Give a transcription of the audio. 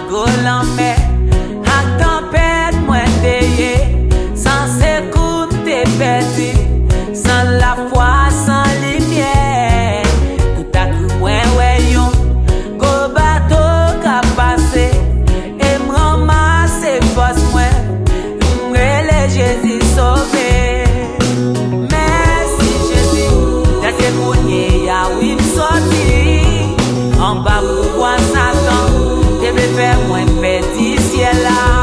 gol en mer, à tempête moins déyé, sans secours t'es perdu, sans la foi, sans lumière, tout à coup moins ouais yon, go bateau qu'a passé, et m'ramasse force moins, m'rele Jésus sauvé. Merci Jésus, t'as que mounier ya oui m'sorti, en bas pour voir Satan, te me faire moins petit ciel là.